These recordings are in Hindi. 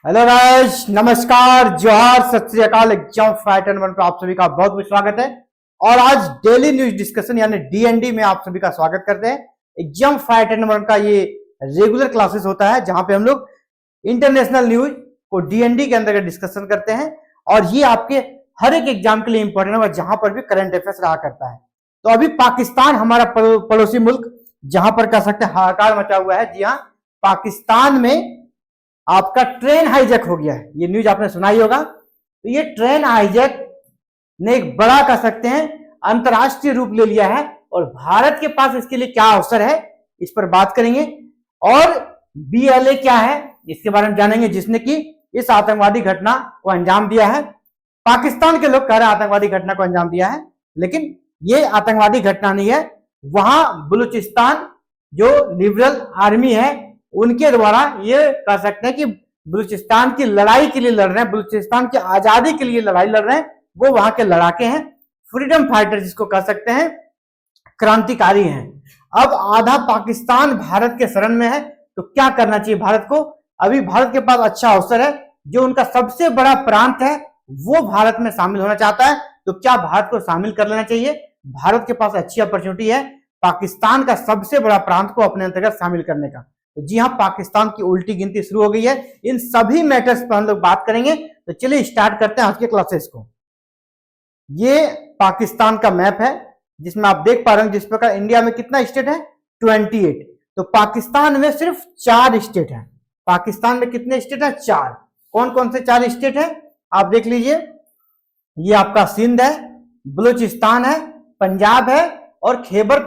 हेलो गाइस, नमस्कार, जोहार, सत श्री अकाल। एग्जाम फाइटर नंबर पर आप सभी का बहुत बहुत स्वागत है। और आज डेली न्यूज डिस्कशन यानी डीएनडी में आप सभी का स्वागत करते हैं। एग्जाम फाइटर नंबर का ये रेगुलर क्लासेस होता है जहां पे हम लोग इंटरनेशनल न्यूज को डीएनडी के अंदर डिस्कशन करते हैं और ये आपके हर एक एग्जाम के लिए इंपॉर्टेंट है जहां पर भी करंट अफेयर्स रहा करता है। तो अभी पाकिस्तान हमारा पड़ोसी मुल्क जहां पर कह सकते हैं हाहाकार मचा हुआ है। जी हाँ, पाकिस्तान में आपका ट्रेन हाईजैक हो गया है। ये न्यूज आपने सुना ही होगा। तो ये ट्रेन हाईजैक ने एक बड़ा कह सकते हैं अंतरराष्ट्रीय रूप ले लिया है और भारत के पास इसके लिए क्या अवसर है इस पर बात करेंगे। और बीएलए क्या है इसके बारे में जानेंगे, जिसने कि इस आतंकवादी घटना को अंजाम दिया है। पाकिस्तान के लोग कह रहे हैं आतंकवादी घटना को अंजाम दिया है, लेकिन ये आतंकवादी घटना नहीं है। वहां बलूचिस्तान जो लिबरल आर्मी है उनके द्वारा ये कह सकते हैं कि बलूचिस्तान की लड़ाई के लिए लड़ रहे हैं, बलूचिस्तान की आजादी के लिए लड़ाई लड़ रहे हैं। वो वहां के लड़ाके हैं, फ्रीडम फाइटर जिसको कह सकते हैं, क्रांतिकारी हैं। अब आधा पाकिस्तान भारत के शरण में है, तो क्या करना चाहिए भारत को? अभी भारत के पास अच्छा अवसर है। जो उनका सबसे बड़ा प्रांत है वो भारत में शामिल होना चाहता है, तो क्या भारत को शामिल कर लेना चाहिए? भारत के पास अच्छी अपॉर्चुनिटी है पाकिस्तान का सबसे बड़ा प्रांत को अपने अंतर्गत शामिल करने का। तो जी हाँ, पाकिस्तान की उल्टी गिनती शुरू हो गई है। इन सभी मैटर्स पर हम लोग बात करेंगे। तो चलिए स्टार्ट करते हैं आज के क्लासेस को। ये पाकिस्तान का मैप है जिसमें आप देख पा रहे हैं जिस प्रकार इंडिया में कितना स्टेट है, 28। तो पाकिस्तान में सिर्फ 4 स्टेट है। पाकिस्तान में कितने स्टेट है? 4। कौन कौन से 4 स्टेट है आप देख लीजिए। ये आपका सिंध है, बलूचिस्तान है, पंजाब है और खैबर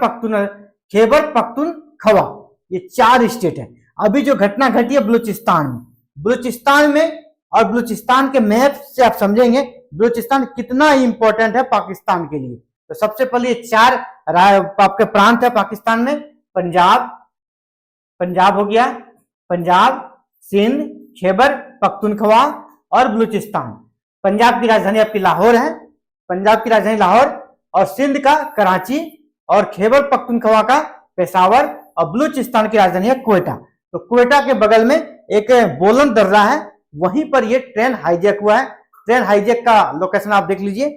पख्तूनख्वा। ये 4 स्टेट है। अभी जो घटना घटी है बलूचिस्तान में और बलूचिस्तान के मैप से आप समझेंगे बलूचिस्तान कितना इंपॉर्टेंट है पाकिस्तान के लिए। तो सबसे पहले ये 4 आपके प्रांत है पाकिस्तान में। पंजाब हो गया, पंजाब, सिंध, खैबर पख्तूनख्वा और बलूचिस्तान। पंजाब की राजधानी आपकी लाहौर है, पंजाब की राजधानी लाहौर, और सिंध का कराची और खैबर पख्तूनख्वा का पेशावर और बलूचिस्तान की राजधानी है क्वेटा। तो क्वेटा के बगल में एक बोलन दर्रा है, वहीं पर यह ट्रेन हाईजैक हुआ है। ट्रेन हाईजैक का लोकेशन आप देख लीजिए।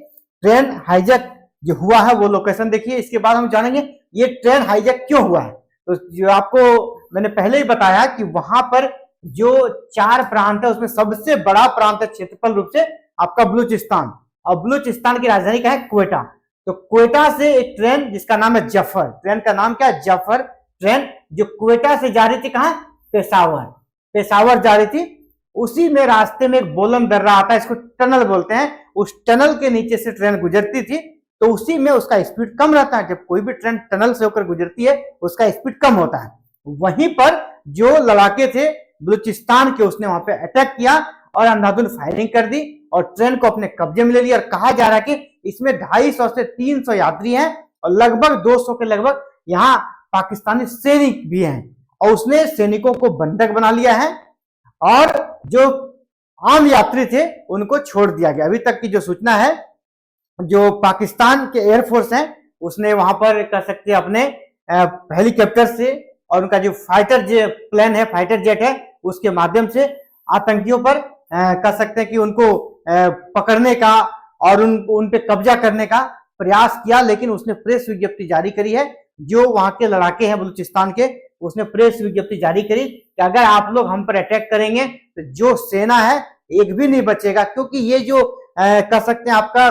ट्रेन हाईजैक जो हुआ है वो लोकेशन देखिए। इसके बाद हम जानेंगे ये ट्रेन हाईजैक क्यों हुआ है। तो जो आपको मैंने पहले ही बताया कि वहां पर जो 4 प्रांत है उसमें सबसे बड़ा प्रांत है क्षेत्रफल रूप से आपका बलूचिस्तान, और बलूचिस्तान की राजधानी क्या है? क्वेटा। तो क्वेटा से एक ट्रेन जिसका नाम है जफर, ट्रेन का नाम क्या है? जफर ट्रेन, जो क्वेटा से जा रही थी कहां? पेशावर जा रही थी। उसी में रास्ते में एक बोलन दर्रा आता है, इसको टनल बोलते हैं। उस टनल के नीचे से ट्रेन गुजरती थी, तो उसी में उसका स्पीड कम रहता है। जब कोई भी ट्रेन टनल से होकर गुजरती है उसका स्पीड कम होता है। वहीं पर जो लड़ाके थे बलूचिस्तान के, उसने वहां पे अटैक किया और अंधाधुंध फायरिंग कर दी और ट्रेन को अपने कब्जे में ले लिया। और कहा जा रहा है कि इसमें 250 से 300 यात्री हैं और लगभग 200 के लगभग यहाँ पाकिस्तानी सैनिक भी हैं, और उसने सैनिकों को बंधक बना लिया है और जो आम यात्री थे उनको छोड़ दिया गया। अभी तक की जो सूचना है, जो पाकिस्तान के एयरफोर्स है उसने वहां पर कह सकते हैं अपने हेलीकॉप्टर से और उनका जो फाइटर प्लेन है, फाइटर जेट है, उसके माध्यम से आतंकियों पर कह सकते हैं कि उनको पकड़ने का और उन पे कब्जा करने का प्रयास किया। लेकिन उसने प्रेस विज्ञप्ति जारी करी है, जो वहां के लड़ाके हैं बलूचिस्तान के, उसने प्रेस विज्ञप्ति जारी करी कि अगर आप लोग हम पर अटैक करेंगे तो जो सेना है एक भी नहीं बचेगा। क्योंकि ये जो कह सकते हैं आपका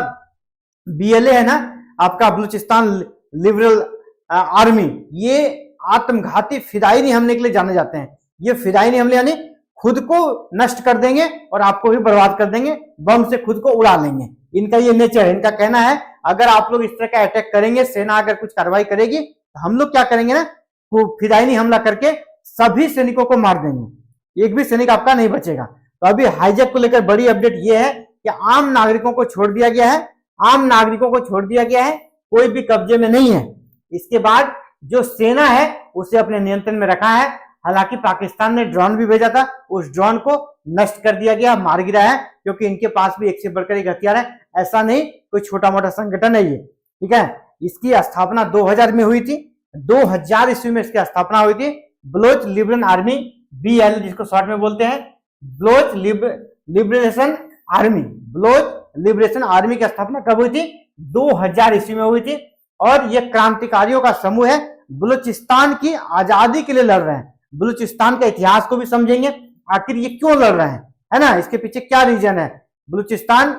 बीएलए है ना, आपका बलूचिस्तान लिबरल आर्मी, ये आत्मघाती फिदायनी हमले के लिए जाने जाते हैं। ये फिदायनी हमले यानी खुद को नष्ट कर देंगे और आपको भी बर्बाद कर देंगे, बम से खुद को उड़ा लेंगे। इनका ये नेचर है। इनका कहना है अगर आप लोग इस तरह का अटैक करेंगे, सेना अगर कुछ कार्रवाई करेगी तो हम लोग क्या करेंगे ना, फिदायनी हमला करके सभी सैनिकों को मार देंगे, एक भी सैनिक आपका नहीं बचेगा। तो अभी हाईजैक को लेकर बड़ी अपडेट ये है कि आम नागरिकों को छोड़ दिया गया है, आम नागरिकों को छोड़ दिया गया है, कोई भी कब्जे में नहीं है। इसके बाद जो सेना है उसे अपने नियंत्रण में रखा है। हालांकि पाकिस्तान ने ड्रोन भी भेजा था, उस ड्रोन को नष्ट कर दिया गया, मार गिरा है, क्योंकि इनके पास भी एक से बढ़कर एक हथियार है। ऐसा नहीं कोई छोटा मोटा संगठन है ये, ठीक है। इसकी स्थापना 2000 में हुई थी, 2000 ईस्वी में इसकी स्थापना हुई थी। बलोच लिबरल आर्मी, बीएल जिसको शॉर्ट में बोलते हैं, Baloch liberation army. Baloch liberation army की स्थापना कब हुई थी? 2000 ईस्वी में हुई थी। और ये क्रांतिकारियों का समूह है, बलूचिस्तान की आजादी के लिए लड़ रहे हैं। बलूचिस्तान का इतिहास को भी समझेंगे, आखिर ये क्यों लड़ रहे हैं, है ना, इसके पीछे क्या रीजन है। बलूचिस्तान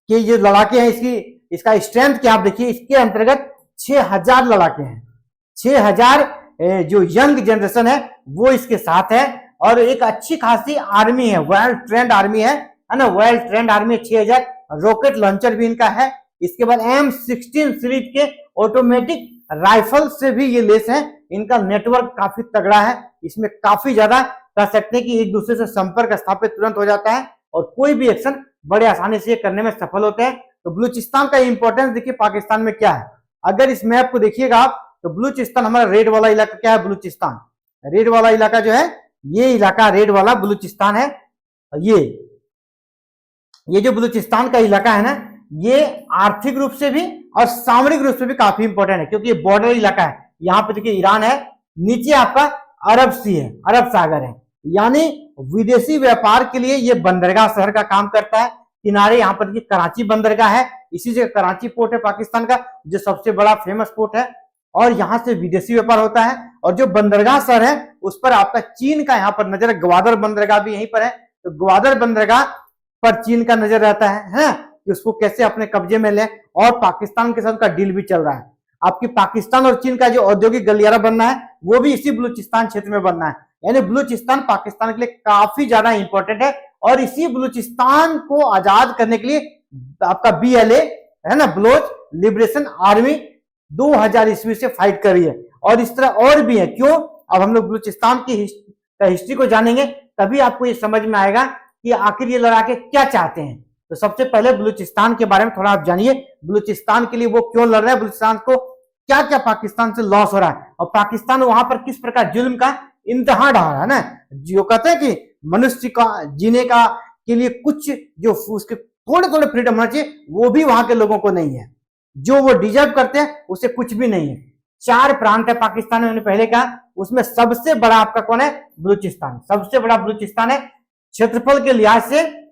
के ये लड़ाके हैं, इसका स्ट्रेंथ क्या आप देखिए, इसके अंतर्गत 6000 लड़ाके हैं। 6000 जो यंग जनरेशन है वो इसके साथ है, और एक अच्छी खासी आर्मी है, वेल ट्रेंड आर्मी है ना, well trained army. 6000 rocket launcher भी इनका है। इसके बाद M16 सीरीज के ऑटोमेटिक राइफल से भी ये लेस है। इनका नेटवर्क काफी तगड़ा है, इसमें काफी ज्यादा कह सकते हैं कि एक दूसरे से संपर्क स्थापित तुरंत हो जाता है, और कोई भी एक्शन बड़े आसानी से करने में सफल होते हैं। तो बलूचिस्तान का इंपॉर्टेंस देखिए पाकिस्तान में क्या है। अगर इस मैप को देखिएगा आप, तो बलूचिस्तान हमारा रेड वाला इलाका क्या है, बलूचिस्तान। रेड वाला इलाका जो है, ये इलाका रेड वाला बलूचिस्तान है। ये जो बलूचिस्तान का इलाका है ना, ये आर्थिक रूप से भी और सामरिक रूप से भी काफी इंपॉर्टेंट है, क्योंकि ये बॉर्डर इलाका है। यहाँ पे देखिए ईरान है, नीचे आपका अरब सी है, अरब सागर है, यानी विदेशी व्यापार के लिए ये बंदरगाह शहर का काम करता है। किनारे यहाँ पर देखिए कराची बंदरगाह है, इसी जगह कराची पोर्ट है पाकिस्तान का, जो सबसे बड़ा फेमस पोर्ट है, और यहाँ से विदेशी व्यापार होता है। और जो बंदरगाह शहर है उस पर आपका चीन का यहाँ पर नजर है, ग्वादर बंदरगाह भी यहीं पर है। तो ग्वादर बंदरगाह पर चीन का नजर रहता है कि उसको कैसे अपने कब्जे में ले, और पाकिस्तान के साथ का डील भी चल रहा है। आपकी पाकिस्तान और चीन का जो औद्योगिक गलियारा बनना है वो भी इसी बलूचिस्तान क्षेत्र में बनना है। यानी बलूचिस्तान पाकिस्तान के लिए काफी ज्यादा इंपॉर्टेंट है, और इसी बलूचिस्तान को आजाद करने के लिए आपका BLA है ना, बलोच लिबरेशन आर्मी 2000 ईस्वी से फाइट कर रही है। और इस तरह और भी है। क्यों? अब हम लोग बलूचिस्तान की हिस्ट्री को जानेंगे, तभी आपको ये समझ में आएगा कि आखिर ये लड़ाके क्या चाहते हैं। तो सबसे पहले बलूचिस्तान के बारे में थोड़ा आप जानिए, बलूचिस्तान के लिए वो क्यों लड़ रहे हैं, बलूचिस्तान को क्या क्या पाकिस्तान से लॉस हो रहा है, और पाकिस्तान वहां पर किस प्रकार जुल्म का इम्तिहान डाल रहा है ना। जो कहते हैं कि मनुष्य का जीने का के लिए कुछ जो उसके थोड़े थोड़े फ्रीडम होना चाहिए, वो भी वहां के लोगों को नहीं है। जो वो डिजर्व करते हैं उसे कुछ भी नहीं है। 4 प्रांत है पाकिस्तान में, मैंने पहले कहा, उसमें सबसे बड़ा आपका कौन है, बलूचिस्तान। सबसे बड़ा बलूचिस्तान है, क्षेत्रफल के लिहाज से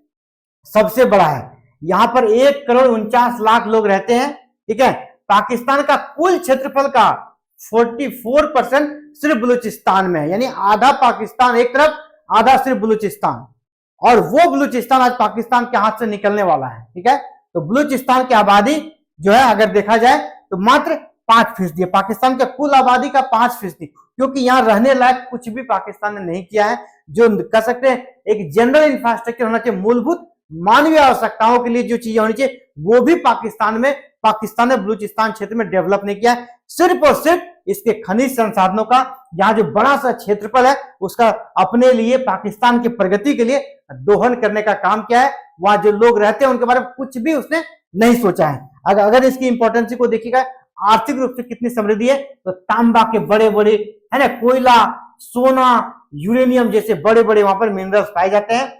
सबसे बड़ा है। यहां पर 1,49,00,000 लोग रहते हैं, ठीक है। पाकिस्तान का कुल क्षेत्रफल का 44% सिर्फ बलूचिस्तान में है, यानी आधा पाकिस्तान एक तरफ, आधा सिर्फ बलूचिस्तान। और वो बलूचिस्तान आज पाकिस्तान के हाथ से निकलने वाला है, ठीक है। तो बलूचिस्तान की आबादी जो है अगर देखा जाए तो मात्र 5% है, पाकिस्तान के कुल आबादी का 5%, क्योंकि यहाँ रहने लायक कुछ भी पाकिस्तान ने नहीं किया है। जो कह सकते हैं एक जनरल इंफ्रास्ट्रक्चर होना चाहिए, मूलभूत मानवीय आवश्यकताओं के लिए जो चीजें होनी चाहिए, वो भी पाकिस्तान ने बलूचिस्तान क्षेत्र में डेवलप नहीं किया है। सिर्फ और सिर्फ इसके खनिज संसाधनों का, यहाँ जो बड़ा सा क्षेत्रफल है उसका अपने लिए, पाकिस्तान की प्रगति के लिए दोहन करने का काम किया है। वहां जो लोग रहते हैं उनके बारे में कुछ भी उसने नहीं सोचा है। अगर इसकी इंपॉर्टेंस को देखिएगा, आर्थिक रूप से कितनी समृद्धि है, तो तांबा के बड़े बड़े है ना, कोयला, सोना, यूरेनियम जैसे बड़े बड़े वहां पर मिनरल्स पाए जाते हैं।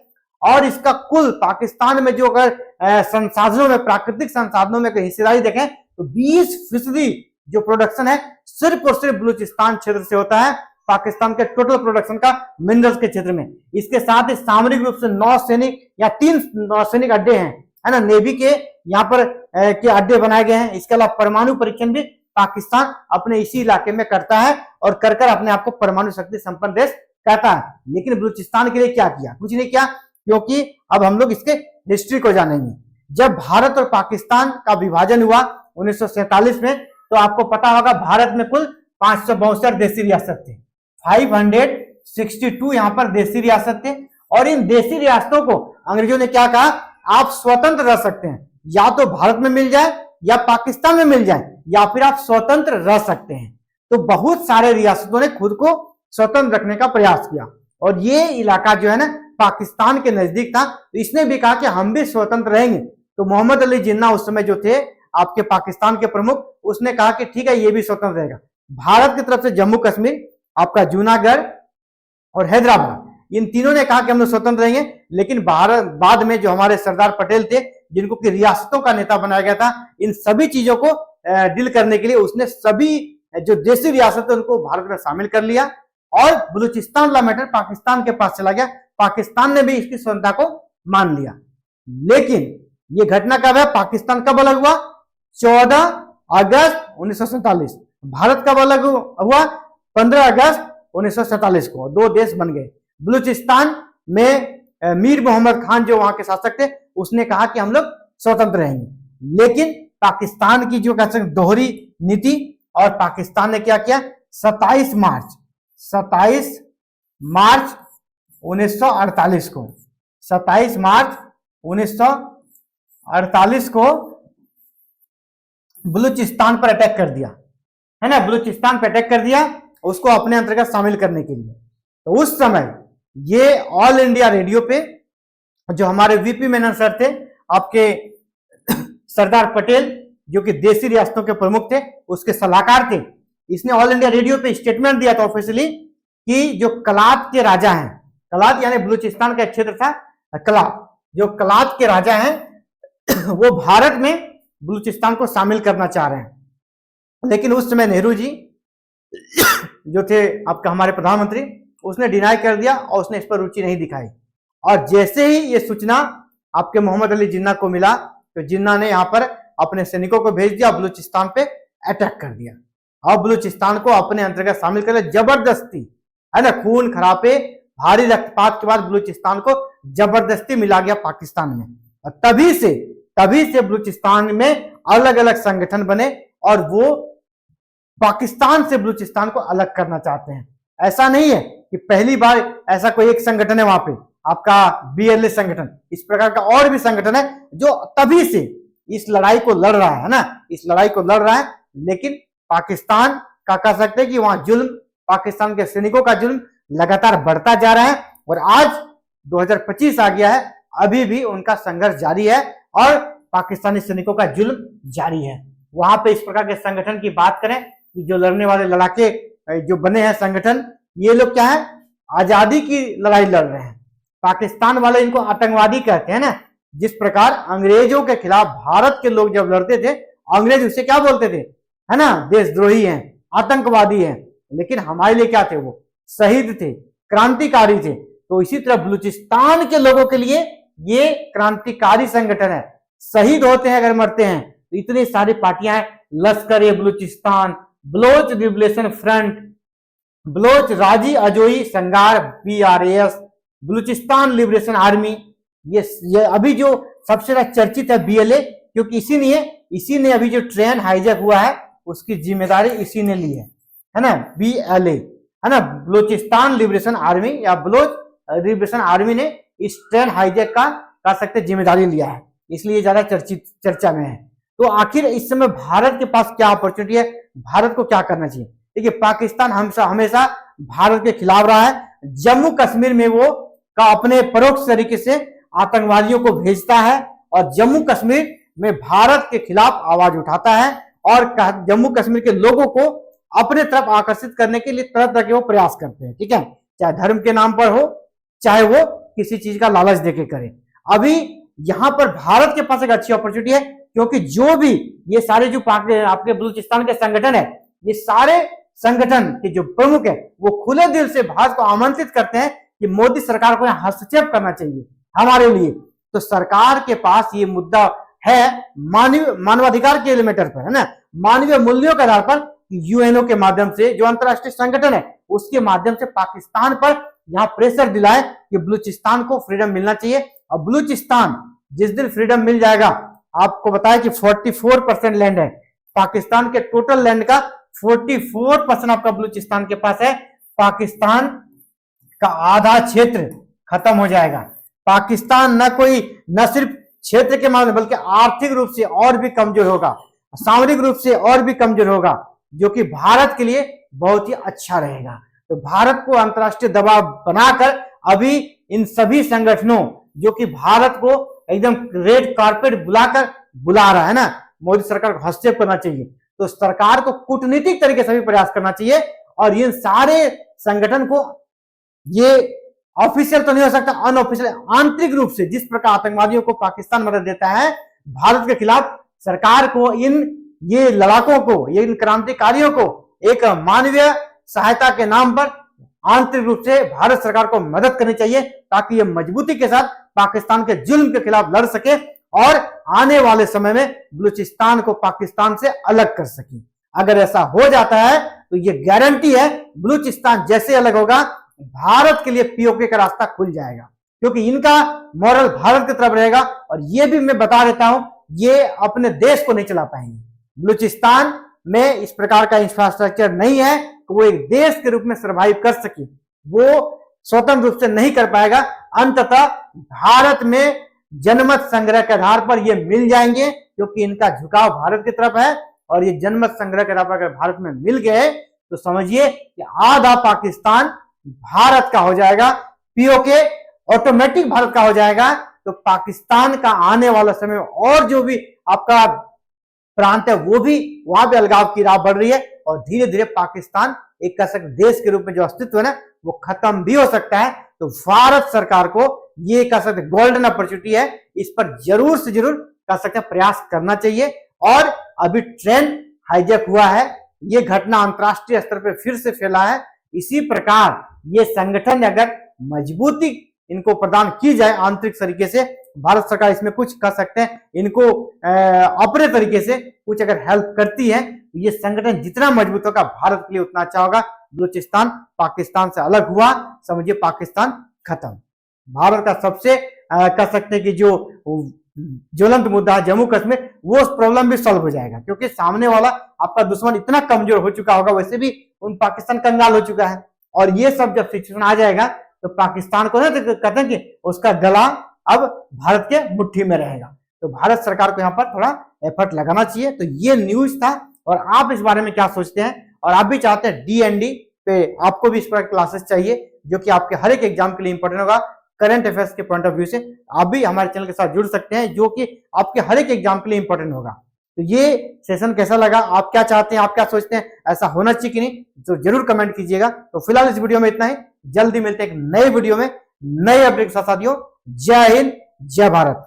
और इसका कुल पाकिस्तान में जो अगर संसाधनों में, प्राकृतिक संसाधनों में हिस्सेदारी देखें तो 20% जो प्रोडक्शन है सिर्फ और सिर्फ बलूचिस्तान क्षेत्र से होता है, पाकिस्तान के टोटल प्रोडक्शन का मिनरल्स के क्षेत्र में। इसके साथ ही सामरिक रूप से 9 सैनिक या 3 नौसैनिक अड्डे हैं, है ना, नेवी के यहाँ पर के अड्डे बनाए गए हैं। इसके अलावा परमाणु परीक्षण भी पाकिस्तान अपने इसी इलाके में करता है, और कर अपने आप को परमाणु शक्ति संपन्न देश कहता है। लेकिन बलूचिस्तान के लिए क्या किया? कुछ नहीं किया, क्योंककि अब हम लोग इसके हिस्ट्री को जानेंगे। जब भारत और पाकिस्तान का विभाजन हुआ 1947 में, तो आपको पता होगा भारत में कुल 562 देशी रियासत थे, 562 यहाँ पर देशी रियासत थे। और इन देशी रियासतों को अंग्रेजों ने क्या कहा, आप स्वतंत्र रह सकते हैं, या तो भारत में मिल जाए या पाकिस्तान में मिल जाए, या फिर आप स्वतंत्र रह सकते हैं। तो बहुत सारे रियासतों ने खुद को स्वतंत्र रखने का प्रयास किया, और ये इलाका जो है ना पाकिस्तान के नजदीक था, तो इसने भी कहा कि हम भी स्वतंत्र रहेंगे। तो मोहम्मद अली जिन्ना उस समय जो थे आपके पाकिस्तान के प्रमुख, उसने कहा कि ठीक है, ये भी स्वतंत्र रहेगा। भारत की तरफ से जम्मू कश्मीर, आपका जूनागढ़ और हैदराबाद, इन तीनों ने कहा कि हम लोग स्वतंत्र रहेंगे। लेकिन बाद में जो हमारे सरदार पटेल थे, जिनको कि रियासतों का नेता बनाया गया था, इन सभी चीजों को डील करने के लिए उसने सभी जो देशी रियासत है उनको भारत में शामिल कर लिया, और बलूचिस्तान वाला मैटर पाकिस्तान के पास चला गया। पाकिस्तान ने भी इसकी स्वतंत्रता को मान लिया। लेकिन ये घटना कब है, पाकिस्तान कब अलग हुआ, 14 अगस्त 1947। भारत कब अलग हुआ, 15 अगस्त 1947 को। दो देश बन गए। बलूचिस्तान में मीर मोहम्मद खान जो वहां के शासक थे, उसने कहा कि हम लोग स्वतंत्र रहेंगे। लेकिन पाकिस्तान की जो कहते हैं दोहरी नीति, और पाकिस्तान ने क्या किया, 27 मार्च 1948 को, 27 मार्च 1948 को बलूचिस्तान पर अटैक कर दिया, है ना। बलूचिस्तान पर अटैक कर दिया उसको अपने अंतर्गत शामिल करने के लिए। तो उस समय ये ऑल इंडिया रेडियो पे जो हमारे वीपी मेनन सर थे, आपके सरदार पटेल जो कि देशी रियासतों के प्रमुख थे, उसके सलाहकार थे, इसने ऑल इंडिया रेडियो पे स्टेटमेंट दिया था ऑफिशियली कि जो कलात के राजा हैं, कलात यानी बलूचिस्तान का क्षेत्र था कलात, जो कलात के राजा हैं वो भारत में बलूचिस्तान को शामिल करना चाह रहे हैं। लेकिन उस समय नेहरू जी जो थे आपका हमारे प्रधानमंत्री, उसने डिनाई कर दिया और उसने इस पर रुचि नहीं दिखाई। और जैसे ही ये सूचना आपके मोहम्मद अली जिन्ना को मिला, तो जिन्ना ने यहाँ पर अपने सैनिकों को भेज दिया, बलूचिस्तान पे अटैक कर दिया और बलूचिस्तान को अपने अंतर्गत शामिल कर लिया जबरदस्ती, है ना। खून खराबे भारी रक्तपात के बाद बलूचिस्तान को जबरदस्ती मिला गया पाकिस्तान में। और तभी से बलूचिस्तान में अलग अलग संगठन बने और वो पाकिस्तान से बलूचिस्तान को अलग करना चाहते हैं। ऐसा नहीं है कि पहली बार ऐसा कोई एक संगठन है वहां पे, आपका BLA संगठन, इस प्रकार का और भी संगठन है जो तभी से इस लड़ाई को लड़ रहा है ना, इस लड़ाई को लड़ रहा है। लेकिन पाकिस्तान का कह सकते हैं कि वहां जुल्म, पाकिस्तान के सैनिकों का जुल्म लगातार बढ़ता जा रहा है और आज 2025 आ गया है, अभी भी उनका संघर्ष जारी है और पाकिस्तानी सैनिकों का जुल्म जारी है। वहां पे इस प्रकार के संगठन की बात करें कि जो लड़ने वाले लड़ाके जो बने हैं संगठन, ये लोग क्या है, आजादी की लड़ाई लड़ रहे हैं। पाकिस्तान वाले इनको आतंकवादी कहते हैं ना। जिस प्रकार अंग्रेजों के खिलाफ भारत के लोग जब लड़ते थे, अंग्रेज उसे क्या बोलते थे, है ना, देशद्रोही हैं, आतंकवादी हैं। लेकिन हमारे लिए क्या थे, वो शहीद थे, क्रांतिकारी थे। तो इसी तरह बलूचिस्तान के लोगों के लिए ये क्रांतिकारी संगठन है। शहीद होते हैं अगर मरते हैं तो इतनी सारी पार्टियां हैं, Lashkar-e Balochistan, Baloch liberation front, Baloch Raji Ajoi Sangar BRAS, Balochistan liberation army. ये अभी जो सबसे ज्यादा चर्चित है BLA, क्योंकि इसी ने अभी जो ट्रेन हाईजैक हुआ है उसकी जिम्मेदारी इसी ने ली है ना, BLA, है ना, बलूचिस्तान लिबरेशन आर्मी या बलोच लिबरेशन आर्मी ने इस ट्रेन हाईजैक का कह सकते जिम्मेदारी लिया है, इसलिए ज्यादा चर्चा में है। तो आखिर इस समय भारत के पास क्या अपॉर्चुनिटी है, भारत को क्या करना चाहिए। देखिए, पाकिस्तान हमेशा भारत के खिलाफ रहा है। जम्मू कश्मीर में वो का अपने परोक्ष तरीके से आतंकवादियों को भेजता है और जम्मू कश्मीर में भारत के खिलाफ आवाज उठाता है और जम्मू कश्मीर के लोगों को अपने तरफ आकर्षित करने के लिए तरह तरह के वो प्रयास करते हैं, ठीक है, चाहे धर्म के नाम पर हो, चाहे वो किसी चीज का लालच देके करे। अभी यहां पर भारत के पास एक अच्छी अपॉर्चुनिटी है, क्योंकि जो भी ये सारे जो आपके बलूचिस्तान के संगठन है, ये सारे संगठन के जो प्रमुख है वो खुले दिल से भारत को आमंत्रित करते हैं कि मोदी सरकार को यहाँ हस्तक्षेप करना चाहिए हमारे लिए। तो सरकार के पास ये मुद्दा है मानवाधिकार के एलिमेंटर पर, है ना, मानवीय मूल्यों के आधार पर UNO के माध्यम से, जो अंतरराष्ट्रीय संगठन है उसके माध्यम से पाकिस्तान पर यहाँ प्रेशर दिलाए कि बलूचिस्तान को फ्रीडम मिलना चाहिए। और बलूचिस्तान जिस दिन फ्रीडम मिल जाएगा, आपको बताया कि 44% लैंड है पाकिस्तान के टोटल लैंड का, 44% आपका बलूचिस्तान के पास है। पाकिस्तान का आधा क्षेत्र खत्म हो जाएगा। पाकिस्तान न सिर्फ क्षेत्र के मामले बल्कि आर्थिक रूप से और भी कमजोर होगा, सामरिक रूप से और भी कमजोर होगा, जो कि भारत के लिए बहुत ही अच्छा रहेगा। तो भारत को अंतर्राष्ट्रीय दबाव बनाकर अभी इन सभी संगठनों जो कि भारत को एकदम रेड कारपेट बुला रहा है ना, मोदी सरकार को हस्तक्षेप करना चाहिए। तो सरकार को कूटनीतिक तरीके से भी प्रयास करना चाहिए और इन सारे संगठन को, ये ऑफिशियल तो नहीं हो सकता, अनऑफिशियल आंतरिक रूप से जिस प्रकार आतंकवादियों को पाकिस्तान मदद देता है भारत के खिलाफ, सरकार को ये लड़ाकों को, ये इन क्रांतिकारियों को एक मानवीय सहायता के नाम पर आंतरिक रूप से भारत सरकार को मदद करनी चाहिए ताकि ये मजबूती के साथ पाकिस्तान के जुल्म के खिलाफ लड़ सके और आने वाले समय में बलूचिस्तान को पाकिस्तान से अलग कर सके। अगर ऐसा हो जाता है तो ये गारंटी है बलूचिस्तान जैसे अलग होगा भारत के लिए पीओके का रास्ता खुल जाएगा, क्योंकि इनका मॉरल भारत की तरफ रहेगा। और ये भी मैं बता देता हूं, ये अपने देश को नहीं चला पाएंगे। बलूचिस्तान में इस प्रकार का इंफ्रास्ट्रक्चर नहीं है कि वो एक देश के रूप में सर्वाइव कर सके, वो स्वतंत्र रूप से नहीं कर पाएगा। अंततः भारत में जनमत संग्रह के आधार पर ये मिल जाएंगे, क्योंकि इनका झुकाव भारत की तरफ है। और ये जनमत संग्रह के आधार पर अगर भारत में मिल गए तो समझिए कि आधा पाकिस्तान भारत का हो जाएगा, पीओके ऑटोमेटिक भारत का हो जाएगा। तो पाकिस्तान का आने वाला समय और जो भी आपका प्रांत है वो भी वहां पे अलगाव की राह बढ़ रही है और धीरे धीरे पाकिस्तान एक कह सकते देश के रूप में जो अस्तित्व है ना वो खत्म भी हो सकता है। तो भारत सरकार को ये कह सकते गोल्डन अपॉर्चुनिटी है, इस पर जरूर से जरूर कह सकते प्रयास करना चाहिए। और अभी ट्रेंड हाईजैक हुआ है, ये घटना अंतरराष्ट्रीय स्तर पर फिर से फैला है। इसी प्रकार ये संगठन अगर मजबूती इनको प्रदान की जाए आंतरिक तरीके से, भारत सरकार इसमें कुछ कर सकते हैं, इनको अपने तरीके से कुछ अगर हेल्प करती है तो ये संगठन जितना मजबूत होगा भारत के लिए उतना अच्छा होगा। बलूचिस्तान पाकिस्तान से अलग हुआ, समझिए पाकिस्तान खत्म। भारत का सबसे कह सकते हैं कि जो ज्वलंत मुद्दा है जम्मू कश्मीर, वो प्रॉब्लम भी सॉल्व हो जाएगा, क्योंकि सामने वाला आपका दुश्मन इतना कमजोर हो चुका होगा, वैसे भी उन पाकिस्तान कंगाल हो चुका है। और ये सब जब सिचुएशन आ जाएगा तो पाकिस्तान को ना तो कहते हैं कि उसका गला अब भारत के मुट्ठी में रहेगा। तो भारत सरकार को यहाँ पर थोड़ा एफर्ट लगाना चाहिए। तो ये न्यूज था, और आप इस बारे में क्या सोचते हैं, और आप भी चाहते हैं DND पे आपको भी इस पर क्लासेस चाहिए जो कि आपके हर एक एग्जाम के लिए इंपॉर्टेंट होगा, करंट अफेयर्स के पॉइंट ऑफ व्यू से, आप भी हमारे चैनल के साथ जुड़ सकते हैं जो कि आपके हर एक एग्जाम के लिए इंपॉर्टेंट होगा। तो ये सेशन कैसा लगा, आप क्या चाहते हैं, आप क्या सोचते हैं, ऐसा होना चाहिए कि नहीं, तो जरूर कमेंट कीजिएगा। तो फिलहाल इस वीडियो में इतना ही, जल्दी मिलते हैं एक नए वीडियो में नए अपडेट के साथ। साथियों, जय हिंद, जय भारत।